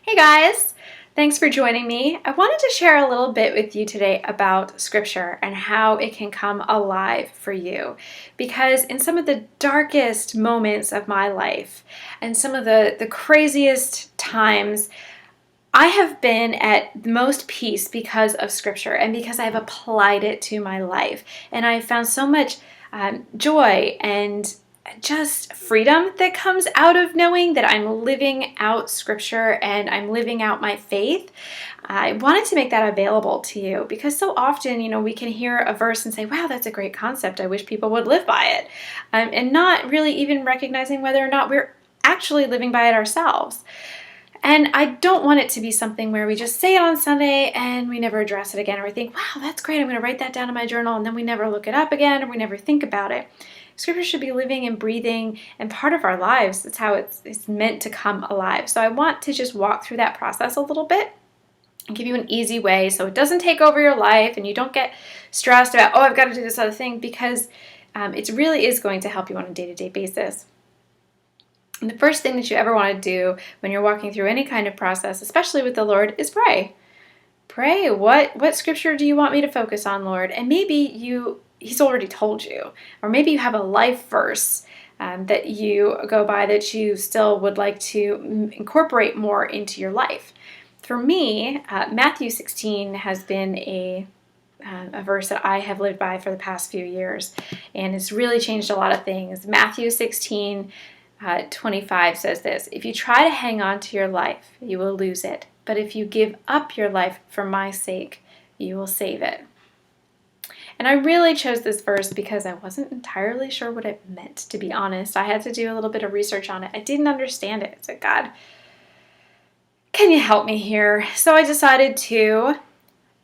Hey guys, thanks for joining me. I wanted to share a little bit with you today about scripture and how it can come alive for you. Because in some of the darkest moments of my life and some of the craziest times, I have been at the most peace because of scripture and because I've applied it to my life. And I've found so much joy and just freedom that comes out of knowing that I'm living out scripture and I'm living out my faith. I wanted to make that available to you because so often, we can hear a verse and say, wow, that's a great concept. I wish people would live by it. And not really even recognizing whether or not we're actually living by it ourselves. And I don't want it to be something where we just say it on Sunday and we never address it again, or we think, wow, that's great, I'm going to write that down in my journal, and then we never look it up again, or we never think about it. Scripture should be living and breathing and part of our lives. That's how it's meant to come alive. So I want to just walk through that process a little bit and give you an easy way so it doesn't take over your life and you don't get stressed about, oh, I've got to do this other thing, because it really is going to help you on a day-to-day basis. And the first thing that you ever want to do when you're walking through any kind of process, especially with the Lord, is pray. Pray. What scripture do you want me to focus on, Lord? And maybe He's already told you. Or maybe you have a life verse that you go by that you still would like to incorporate more into your life. For me, Matthew 16 has been a verse that I have lived by for the past few years. And it's really changed a lot of things. Matthew 16 25 says this: if you try to hang on to your life, you will lose it. But if you give up your life for my sake, you will save it. And I really chose this verse because I wasn't entirely sure what it meant, to be honest. I had to do a little bit of research on it. I didn't understand it. I said, God, can you help me here? So I decided to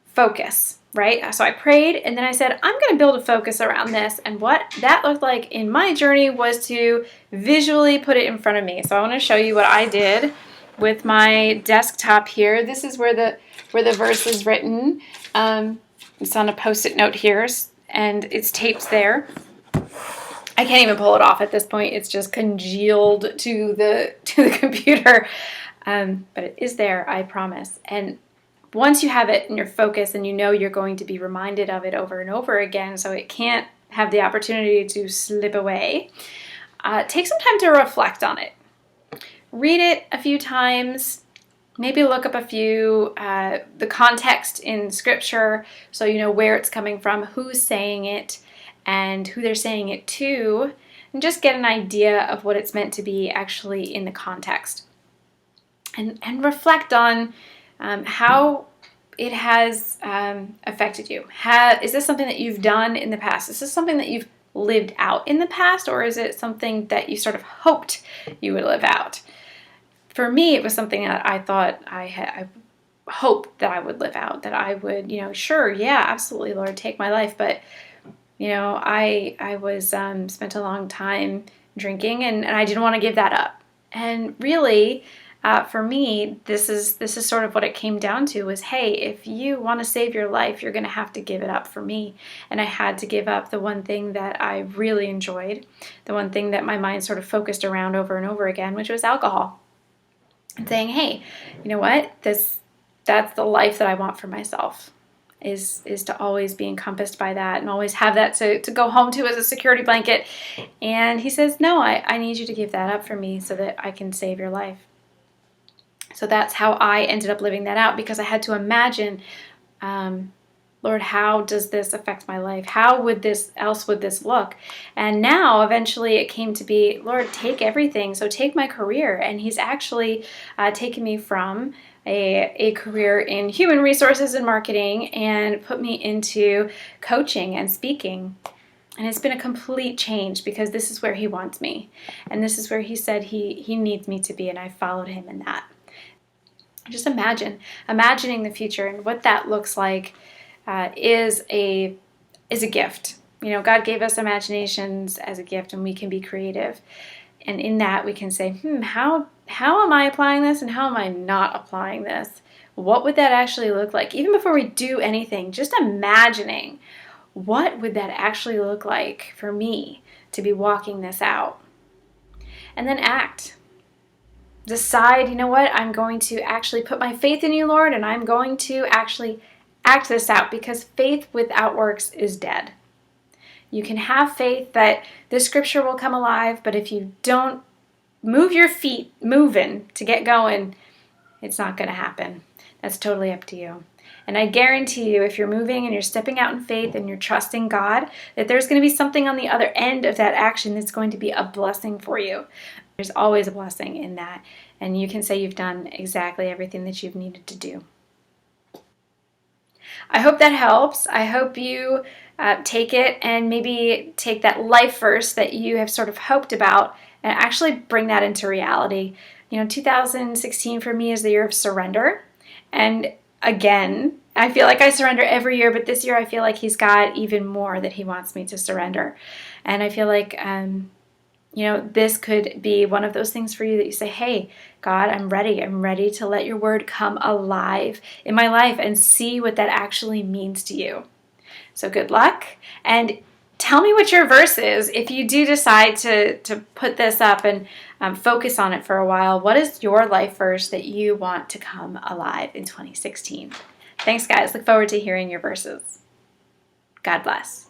focus, right? So I prayed, and then I said, I'm going to build a focus around this. And what that looked like in my journey was to visually put it in front of me. So I want to show you what I did with my desktop here. This is where the verse is written. It's on a Post-it note here, and it's taped there. I can't even pull it off at this point. It's just congealed to the computer. But it is there, I promise. And once you have it in your focus and you know you're going to be reminded of it over and over again, so it can't have the opportunity to slip away, take some time to reflect on it. Read it a few times. Maybe look up a few, the context in scripture so you know where it's coming from, who's saying it, and who they're saying it to, and just get an idea of what it's meant to be actually in the context. And reflect on how it has affected you. Is this something that you've done in the past? Is this something that you've lived out in the past, or is it something that you sort of hoped you would live out? For me, it was something that I thought I hoped that I would live out, that I would, sure, yeah, absolutely, Lord, take my life. But, I was spent a long time drinking, and I didn't want to give that up. And really, for me, this is sort of what it came down to was, hey, if you want to save your life, you're going to have to give it up for me. And I had to give up the one thing that I really enjoyed, the one thing that my mind sort of focused around over and over again, which was alcohol. And saying, hey, you know what? That's the life that I want for myself, is to always be encompassed by that and always have that to go home to as a security blanket. And he says, no, I need you to give that up for me so that I can save your life. So that's how I ended up living that out, because I had to imagine, Lord, how does this affect my life? How would this look? And now, eventually, it came to be, Lord, take everything. So take my career. And He's actually taken me from a career in human resources and marketing and put me into coaching and speaking. And it's been a complete change, because this is where He wants me. And this is where He said He needs me to be. And I followed Him in that. Just imagining the future and what that looks like. Is a gift. God gave us imaginations as a gift, and we can be creative. And in that, we can say, how am I applying this, and how am I not applying this? What would that actually look like? Even before we do anything, just imagining, what would that actually look like for me to be walking this out? And then act. decide, you know what, I'm going to actually put my faith in you, Lord, and I'm going to actually act this out, because faith without works is dead. You can have faith that this scripture will come alive, but if you don't move your feet moving to get going, it's not going to happen. That's totally up to you. And I guarantee you, if you're moving and you're stepping out in faith and you're trusting God, that there's going to be something on the other end of that action that's going to be a blessing for you. There's always a blessing in that. And you can say you've done exactly everything that you've needed to do. I hope that helps. I hope you take it and maybe take that life verse that you have sort of hoped about and actually bring that into reality. 2016 for me is the year of surrender. And again, I feel like I surrender every year, but this year I feel like He's got even more that He wants me to surrender. And I feel like, this could be one of those things for you that you say, hey, God, I'm ready. I'm ready to let your word come alive in my life and see what that actually means to you. So good luck. And tell me what your verse is. If you do decide to put this up and focus on it for a while, what is your life verse that you want to come alive in 2016? Thanks, guys. Look forward to hearing your verses. God bless.